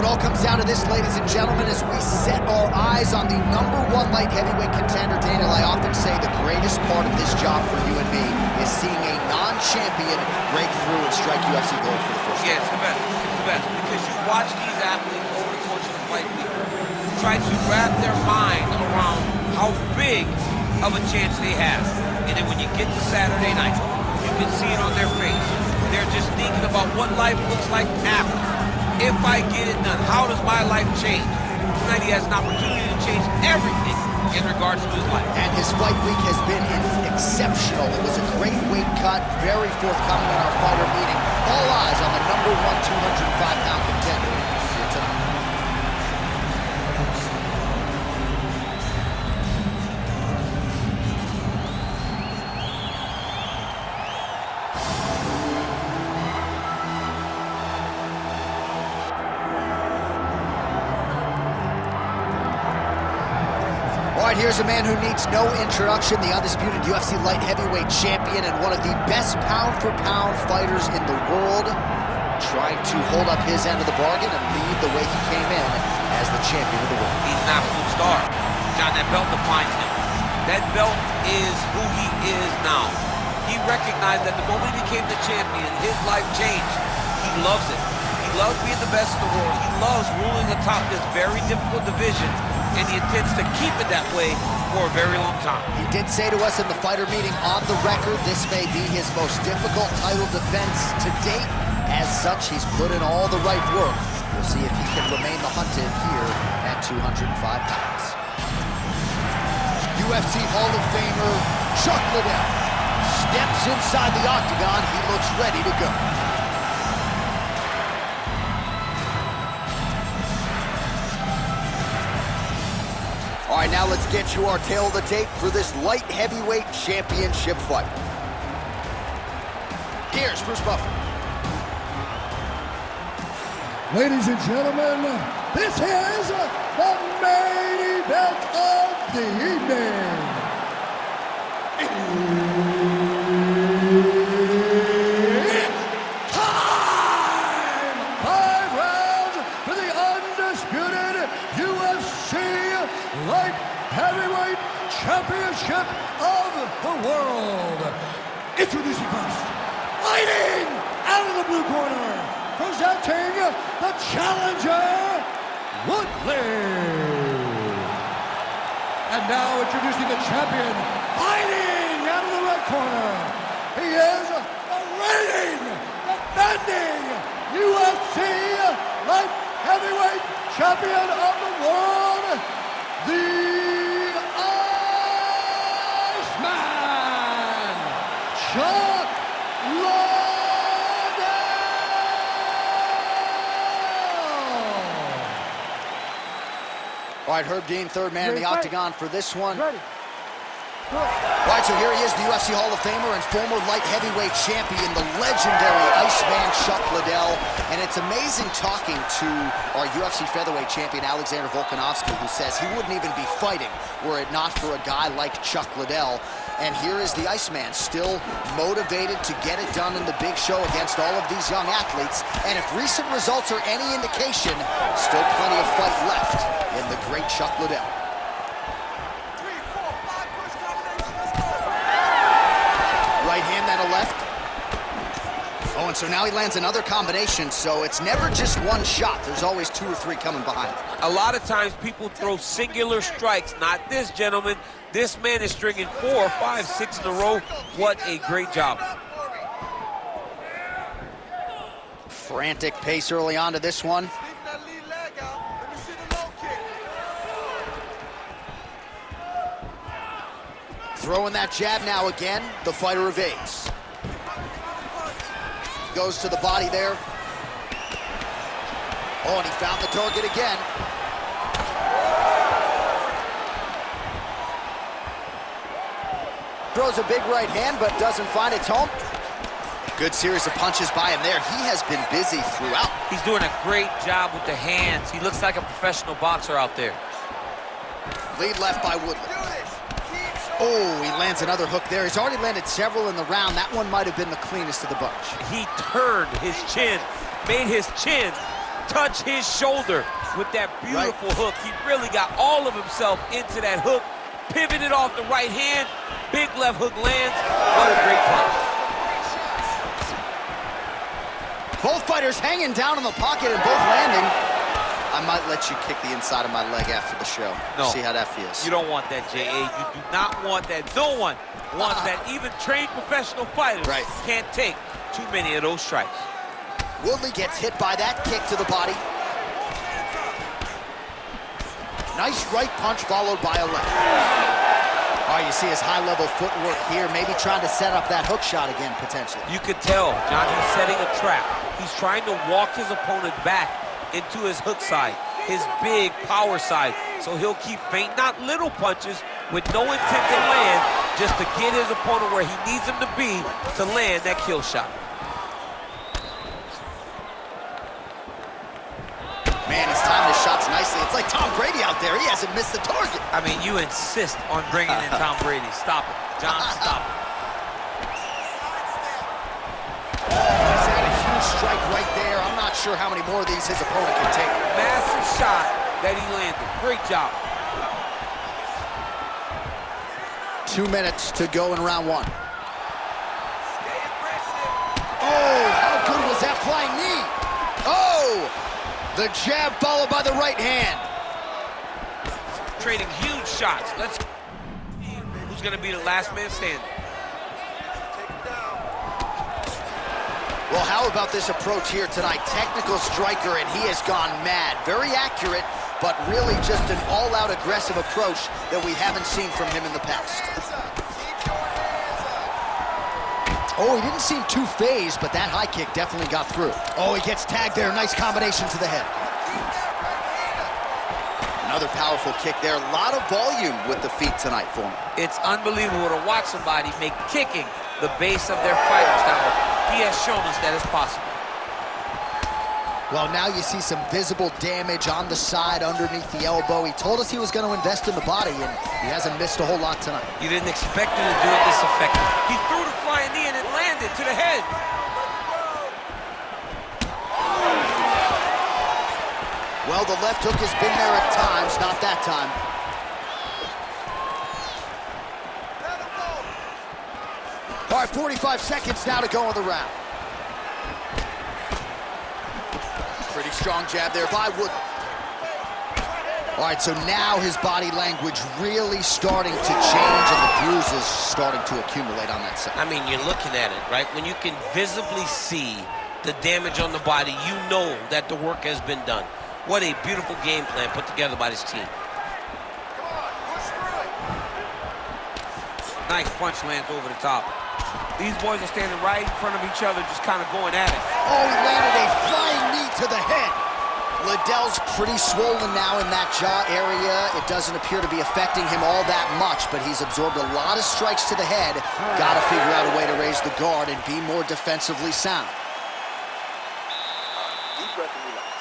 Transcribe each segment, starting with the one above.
it all comes down to this, ladies and gentlemen, as we set our eyes on the #1 light heavyweight contender. Daniel, I often say the greatest part of this job for you and me is seeing a non-champion break through and strike UFC gold for the first time. Yeah, it's the best. It's the best because you watch these athletes over the course of the fight week try to wrap their mind around how big of a chance they have. And then when you get to Saturday night, you can see it on their face. They're just thinking about what life looks like after. If I get it done, how does my life change? Tonight he has an opportunity to change everything in regards to his life. And his fight week has been exceptional. It was a great weight cut, very forthcoming in our fighter meeting. All eyes on the #1 205-pound contender here tonight. All right, here's a man who needs no introduction, the undisputed UFC light heavyweight champion and one of the best pound-for-pound fighters in the world, trying to hold up his end of the bargain and lead the way he came in as the champion of the world. He's an absolute star. John, that belt defines him. That belt is who he is now. He recognized that the moment he became the champion, his life changed. He loves it. He loves being the best in the world. He loves ruling atop this very difficult division, and he intends to keep it that way for a very long time. He did say to us in the fighter meeting on the record, this may be his most difficult title defense to date. As such, he's put in all the right work. We'll see if he can remain the hunted here at 205 pounds. UFC Hall of Famer Chuck Liddell steps inside the octagon. He looks ready to go. All right, now let's get you our tail of the tape for this light heavyweight championship fight. Here's Bruce Buffer. Ladies and gentlemen, this is the main event of the evening. It's time! 5 rounds for the undisputed UFC Light Heavyweight Championship of the world. Introducing first, fighting out of the blue corner, presenting the challenger, Woodley. And now introducing the champion, fighting out of the red corner. He is the reigning, defending UFC Light Heavyweight Champion of the world, the Iceman, Chuck Liddell. All right, Herb Dean, third man in the octagon for this one. Ready. All right, so here he is, the UFC Hall of Famer and former light heavyweight champion, the legendary Iceman Chuck Liddell. And it's amazing talking to our UFC featherweight champion, Alexander Volkanovski, who says he wouldn't even be fighting were it not for a guy like Chuck Liddell. And here is the Iceman, still motivated to get it done in the big show against all of these young athletes. And if recent results are any indication, still plenty of fight left in the great Chuck Liddell. Right hand, then a left. Oh, and so now he lands another combination, so it's never just one shot. There's always 2 or 3 coming behind it. A lot of times people throw singular strikes. Not this gentleman. This man is stringing 4, 5, 6 in a row. What a great job. Frantic pace early on to this one. Throwing that jab now again. The fighter evades. Goes to the body there. Oh, and he found the target again. Throws a big right hand, but doesn't find its home. Good series of punches by him there. He has been busy throughout. He's doing a great job with the hands. He looks like a professional boxer out there. Lead left by Woodley. Oh, he lands another hook there. He's already landed several in the round. That one might have been the cleanest of the bunch. He turned his chin, made his chin touch his shoulder with that beautiful hook. He really got all of himself into that hook, pivoted off the right hand, big left hook lands. What a great punch. Both fighters hanging down in the pocket and both landing. I might let you kick the inside of my leg after the show. No. See how that feels. You don't want that, J.A. You do not want that. No one wants that. Even trained professional fighters can't take too many of those strikes. Woodley gets hit by that kick to the body. Nice right punch followed by a left. Oh, you see his high-level footwork here, maybe trying to set up that hook shot again, potentially. You could tell, John, he's setting a trap. He's trying to walk his opponent back into his hook side, his big power side. So he'll keep feint, not little punches, with no intent to land, just to get his opponent where he needs him to be to land that kill shot. Man, he's timed his shots nicely. It's like Tom Brady out there. He hasn't missed the target. I mean, you insist on bringing in Tom Brady. Stop it. John, stop it. He's had a huge strike right there. I'm not sure how many more of these his opponent can take. Massive shot that he landed. Great job. 2 minutes to go in round one. Oh, how good was that flying knee? Oh! The jab followed by the right hand. Trading huge shots. Let's see who's going to be the last man standing. Well, how about this approach here tonight? Technical striker, and he has gone mad. Very accurate, but really just an all-out aggressive approach that we haven't seen from him in the past. Oh, he didn't seem too phased, but that high kick definitely got through. Oh, he gets tagged there. Nice combination to the head. Another powerful kick there. A lot of volume with the feet tonight for him. It's unbelievable to watch somebody make kicking the base of their fighting style. He has shown us that it's possible. Well, now you see some visible damage on the side underneath the elbow. He told us he was going to invest in the body, and he hasn't missed a whole lot tonight. You didn't expect him to do it this effective. He threw the flying knee and it landed to the head. Well, the left hook has been there at times, not that time. All right, 45 seconds now to go in the round. Pretty strong jab there by Wood. All right, so now his body language really starting to change and the bruises starting to accumulate on that side. I mean, you're looking at it, right? When you can visibly see the damage on the body, you know that the work has been done. What a beautiful game plan put together by this team. Nice punch lands over the top. These boys are standing right in front of each other, just kind of going at it. Oh, he landed a flying knee to the head. Liddell's pretty swollen now in that jaw area. It doesn't appear to be affecting him all that much, but he's absorbed a lot of strikes to the head. Got to figure out a way to raise the guard and be more defensively sound. Deep breath and relax.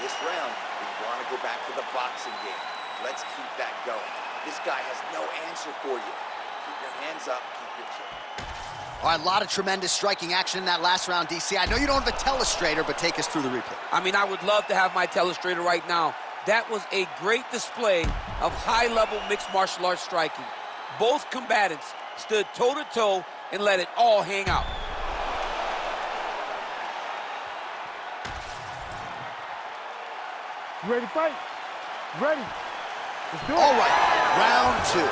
This round, we want to go back to the boxing game. Let's keep that going. This guy has no answer for you. Keep your hands up, keep your chin. All right, a lot of tremendous striking action in that last round, DC. I know you don't have a telestrator, but take us through the replay. I mean, I would love to have my telestrator right now. That was a great display of high-level mixed martial arts striking. Both combatants stood toe-to-toe and let it all hang out. You ready to fight? Ready. Let's do it. All right, round two.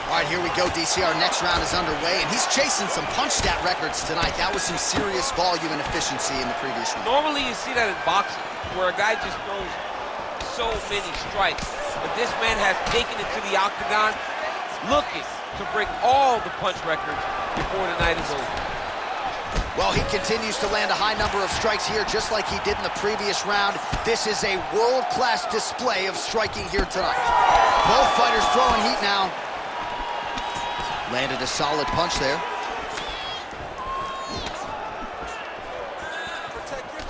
All right, here we go, DC. Our next round is underway, and he's chasing some punch stat records tonight. That was some serious volume and efficiency in the previous round. Normally you see that in boxing, where a guy just throws so many strikes. But this man has taken it to the octagon, looking to break all the punch records before the night is over. Well, he continues to land a high number of strikes here, just like he did in the previous round. This is a world-class display of striking here tonight. Both fighters throwing heat now. Landed a solid punch there.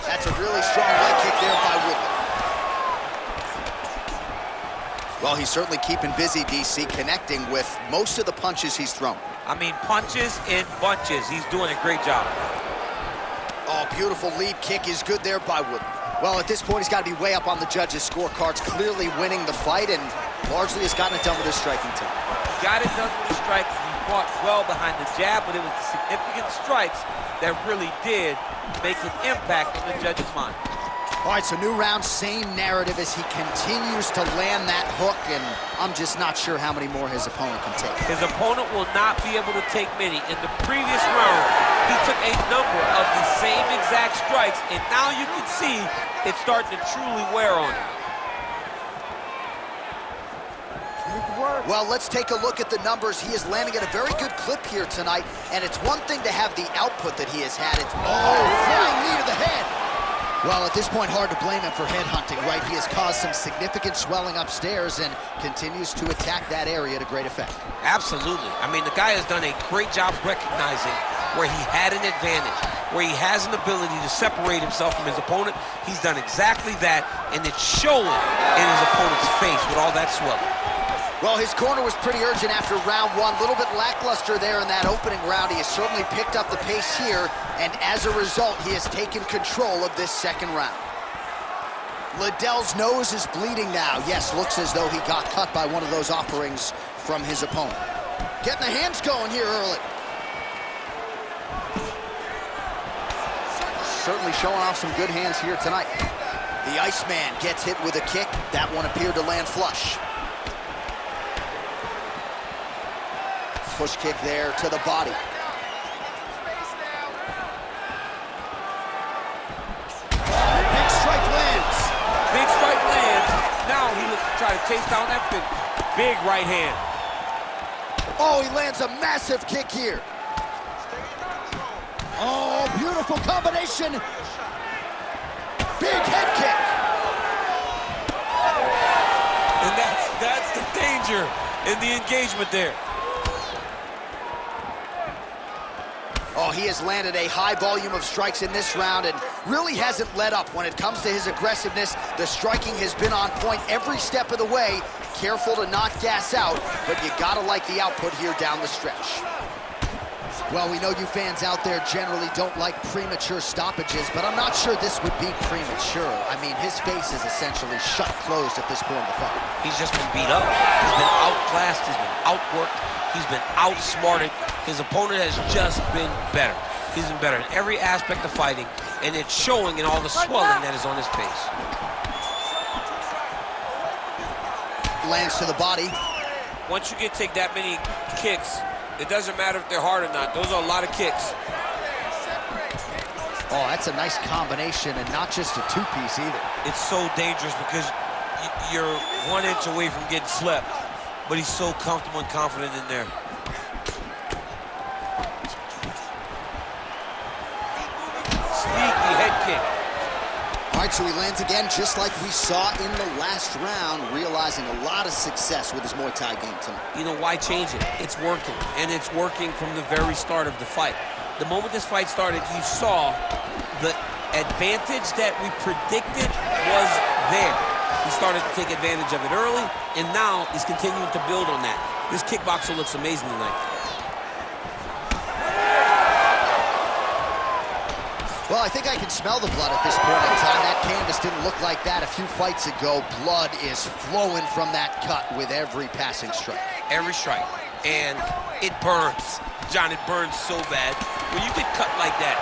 That's a really strong leg kick there by Woodley. Well, he's certainly keeping busy, DC, connecting with most of the punches he's thrown. I mean, punches in bunches. He's doing a great job. Oh, beautiful lead kick is good there by Woodley. Well, at this point, he's got to be way up on the judges' scorecards, clearly winning the fight, and largely has gotten it done with his striking team. He got it done with his strikes. He fought well behind the jab, but it was the significant strikes that really did make an impact on the judges' mind. All right, so new round, same narrative as he continues to land that hook, and I'm just not sure how many more his opponent can take. His opponent will not be able to take many. In the previous round, he took a number of the same exact strikes, and now you can see it's starting to truly wear on him. Well, let's take a look at the numbers. He is landing at a very good clip here tonight, and it's one thing to have the output that he has had. It's, flying knee to the head. Well, at this point, hard to blame him for headhunting, right? He has caused some significant swelling upstairs and continues to attack that area to great effect. Absolutely. I mean, the guy has done a great job recognizing where he had an advantage, where he has an ability to separate himself from his opponent. He's done exactly that, and it's showing in his opponent's face with all that swelling. Well, his corner was pretty urgent after round one. A little bit lackluster there in that opening round. He has certainly picked up the pace here, and as a result, he has taken control of this second round. Liddell's nose is bleeding now. Yes, looks as though he got cut by one of those offerings from his opponent. Getting the hands going here early. Certainly showing off some good hands here tonight. The Iceman gets hit with a kick. That one appeared to land flush. Push kick there to the body. Big strike lands. Big strike lands. Now he looks to try to chase down that big right hand. Oh, he lands a massive kick here. Oh, beautiful combination. Big head kick. And that's the danger in the engagement there. Oh, he has landed a high volume of strikes in this round and really hasn't let up. When it comes to his aggressiveness, the striking has been on point every step of the way. Careful to not gas out, but you gotta like the output here down the stretch. Well, we know you fans out there generally don't like premature stoppages, but I'm not sure this would be premature. I mean, his face is essentially shut closed at this point of the fight. He's just been beat up. He's been outclassed. He's been outworked. He's been outsmarted. His opponent has just been better. He's been better in every aspect of fighting, and it's showing in all the swelling that is on his face. Lands to the body. Once you take that many kicks, it doesn't matter if they're hard or not. Those are a lot of kicks. Oh, that's a nice combination, and not just a two-piece either. It's so dangerous because you're 1 inch away from getting slept, but he's so comfortable and confident in there. Sneaky head kick. All right, so he lands again just like we saw in the last round, realizing a lot of success with his Muay Thai game tonight. You know, why change it? It's working, and it's working from the very start of the fight. The moment this fight started, you saw the advantage that we predicted was there. He started to take advantage of it early, and now he's continuing to build on that. This kickboxer looks amazing tonight. Well, I think I can smell the blood at this point in time. That canvas didn't look like that a few fights ago. Blood is flowing from that cut with every passing strike. Every strike. And it burns. John, it burns so bad. When you get cut like that,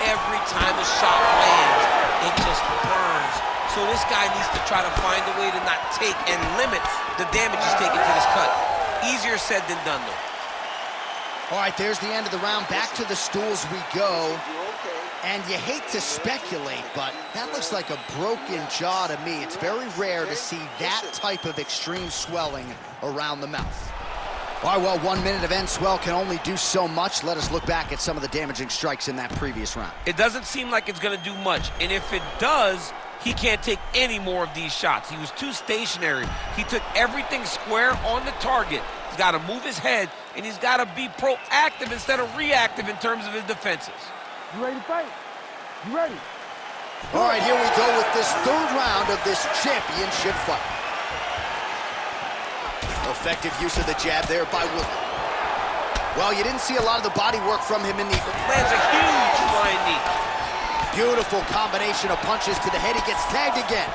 every time a shot lands, it just burns. So this guy needs to try to find a way to not take and limit the damage he's taking to this cut. Easier said than done, though. All right, there's the end of the round. Back to the stools we go. And you hate to speculate, but that looks like a broken jaw to me. It's very rare to see that type of extreme swelling around the mouth. All right, well, 1 minute of end swell can only do so much. Let us look back at some of the damaging strikes in that previous round. It doesn't seem like it's going to do much, and if it does, he can't take any more of these shots. He was too stationary. He took everything square on the target. He's got to move his head, and he's got to be proactive instead of reactive in terms of his defenses. You ready to fight? You ready? All right, here we go with this third round of this championship fight. Effective use of the jab there by Woodley. Well, you didn't see a lot of the body work from him in the... Lands a huge flying knee. Beautiful combination of punches to the head. He gets tagged again.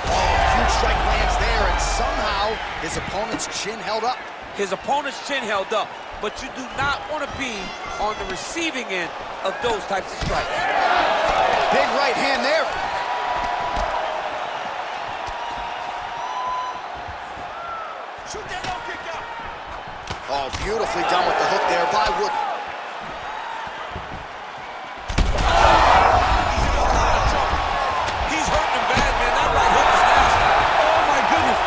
Oh, huge strike lands there, and somehow his opponent's chin held up. His opponent's chin held up, but you do not want to be on the receiving end of those types of strikes. Big right hand there. Shoot that low kick out. Oh, beautifully done with the hook there by Wood. He's hurting him bad, man. That right hook is nasty. Oh, my goodness.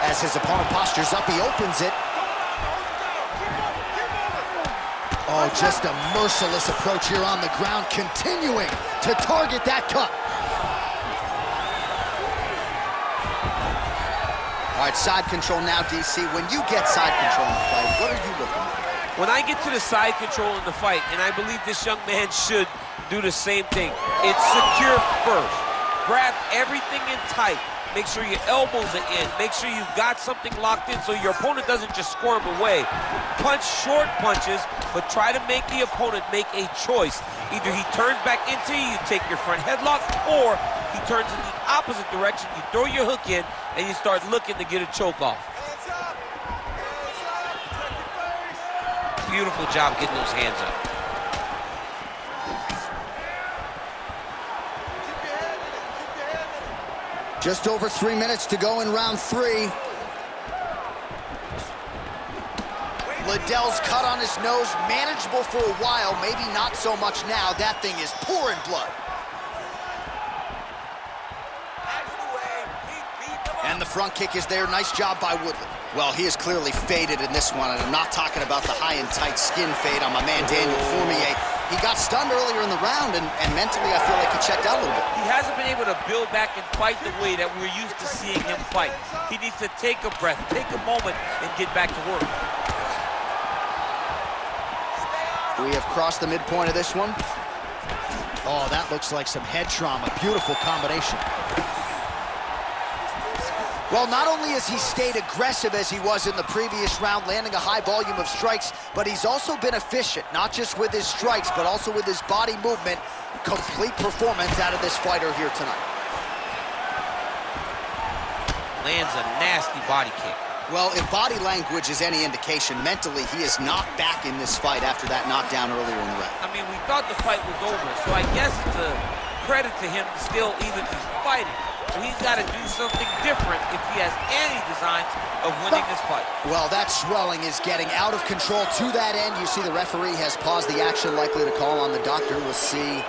As his opponent postures up, he opens it. Oh, just a merciless approach here on the ground, continuing to target that cut. All right, side control now, DC. When you get side control in the fight, what are you looking at? When I get to the side control in the fight, and I believe this young man should do the same thing, it's secure first. Grab everything in tight. Make sure your elbows are in. Make sure you've got something locked in so your opponent doesn't just squirm away. Punch short punches, but try to make the opponent make a choice. Either he turns back into you, you take your front headlock, or he turns in the opposite direction, you throw your hook in, and you start looking to get a choke off. Hands up. Hands up. Protect your face. Beautiful job getting those hands up. Just over 3 minutes to go in round 3. Liddell's cut on his nose, manageable for a while, maybe not so much now. That thing is pouring blood. And the front kick is there. Nice job by Woodley. Well, he is clearly faded in this one, and I'm not talking about the high and tight skin fade on my man Daniel Cormier. He got stunned earlier in the round, and mentally I feel like he checked out a little bit. He hasn't been able to build back and fight the way that we're used to seeing him fight. He needs to take a breath, take a moment, and get back to work. We have crossed the midpoint of this one. Oh, that looks like some head trauma. Beautiful combination. Well, not only has he stayed aggressive as he was in the previous round, landing a high volume of strikes, but he's also been efficient, not just with his strikes, but also with his body movement. Complete performance out of this fighter here tonight. Lands a nasty body kick. Well, if body language is any indication, mentally he is not back in this fight after that knockdown earlier in the round. I mean, we thought the fight was over, so I guess it's a credit to him to still even be fighting. So he's got to do something different if he has any designs of winning this fight. Well, that swelling is getting out of control. To that end, you see the referee has paused the action, likely to call on the doctor. We'll see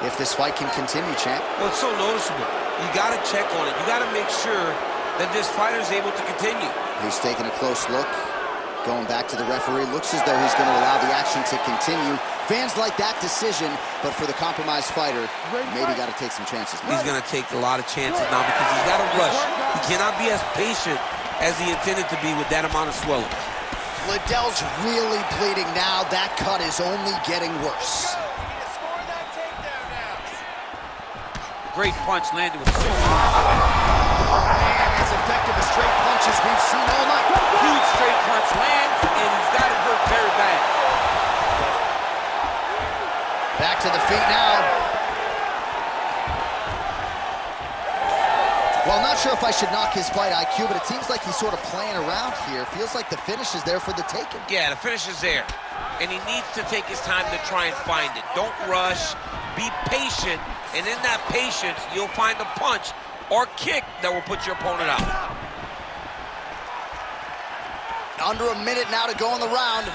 if this fight can continue, champ. Well, it's so noticeable. You got to check on it. You got to make sure that this fighter is able to continue. He's taking a close look. Going back to the referee, looks as though he's going to allow the action to continue. Fans like that decision, but for the compromised fighter, maybe got to take some chances. He's going to take a lot of chances now because he's got to rush. He cannot be as patient as he intended to be with that amount of swelling. Liddell's really bleeding now. That cut is only getting worse. Great punch landed with so much. Man, as effective as straight punches we've seen all night. Huge straight punch lands, and he's got it hurt very bad. Back to the feet now. Well, I'm not sure if I should knock his fight IQ, but it seems like he's sort of playing around here. Feels like the finish is there for the taking. Yeah, the finish is there. And he needs to take his time to try and find it. Don't rush. Be patient. And in that patience, you'll find a punch or kick that will put your opponent out. Under a minute now to go in the round.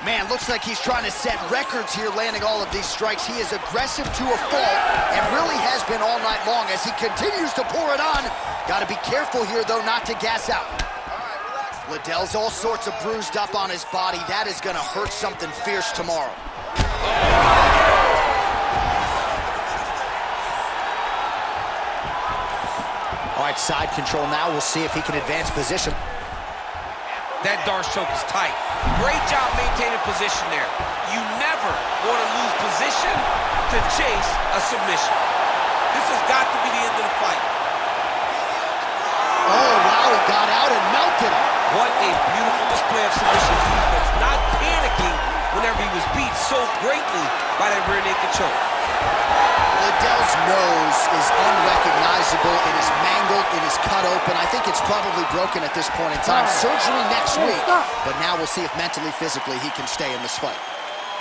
Man, looks like he's trying to set records here, landing all of these strikes. He is aggressive to a fault, and really has been all night long as he continues to pour it on. Got to be careful here, though, not to gas out. Liddell's all sorts of bruised up on his body. That is going to hurt something fierce tomorrow. All right, side control now. We'll see if he can advance position. That Darce choke is tight. Great job maintaining position there. You never want to lose position to chase a submission. This has got to be the end of the fight. Oh, wow, he got out and melted him. What a beautiful display of submission defense. Not so greatly by that rear naked choke. Liddell's nose is unrecognizable. It is mangled. It is cut open. I think it's probably broken at this point in time. Surgery next week. But now we'll see if mentally, physically, he can stay in this fight.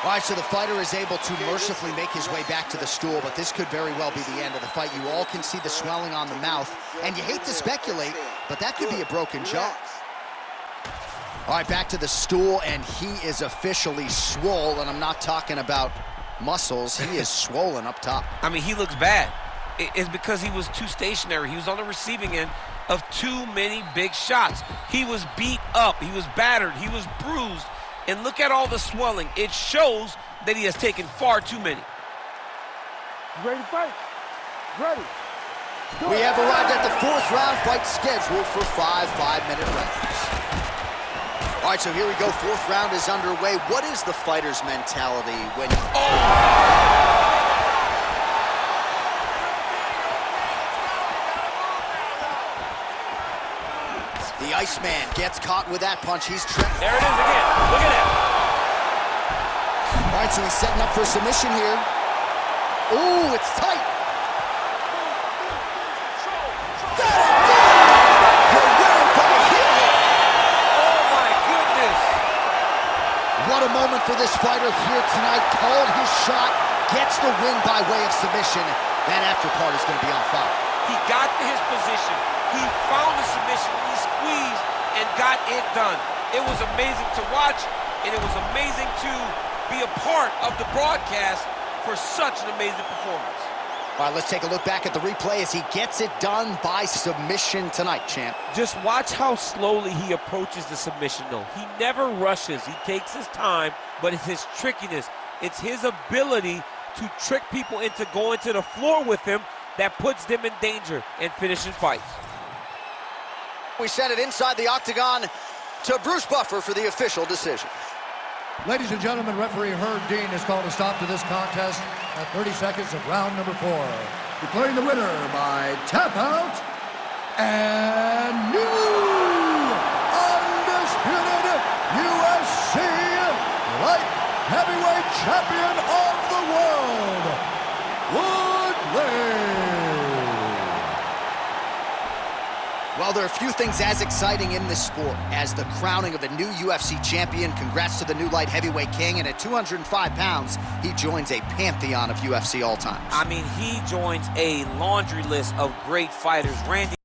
All right, so the fighter is able to mercifully make his way back to the stool, but this could very well be the end of the fight. You all can see the swelling on the mouth, and you hate to speculate, but that could be a broken jaw. All right, back to the stool, and he is officially swole, and I'm not talking about muscles. He is swollen up top. I mean, he looks bad. It's because he was too stationary. He was on the receiving end of too many big shots. He was beat up. He was battered. He was bruised. And look at all the swelling. It shows that he has taken far too many. You ready to fight? Ready. We have arrived at the fourth round fight scheduled for 5 5-minute rounds. All right, so here we go. Fourth round is underway. What is the fighter's mentality when... The Iceman gets caught with that punch. He's tripped. There it is again. Look at that. All right, so he's setting up for submission here. Ooh, it's tight. What a moment for this fighter here tonight. Called his shot, gets the win by way of submission. That after part is going to be on fire. He got to his position. He found the submission. He squeezed and got it done. It was amazing to watch, and it was amazing to be a part of the broadcast for such an amazing performance. All right, let's take a look back at the replay as he gets it done by submission tonight, champ. Just watch how slowly he approaches the submission, though. He never rushes. He takes his time, but it's his trickiness. It's his ability to trick people into going to the floor with him that puts them in danger and finishing fights. We send it inside the octagon to Bruce Buffer for the official decision. Ladies and gentlemen, referee Herb Dean has called a stop to this contest at 30 seconds of round number 4. Declaring the winner by tap out and new undisputed UFC light heavyweight champion of the world, Woodley. Well, there are a few things as exciting in this sport as the crowning of a new UFC champion. Congrats to the new light heavyweight king, and at 205 pounds, he joins a pantheon of UFC all-timers. I mean, he joins a laundry list of great fighters. Randy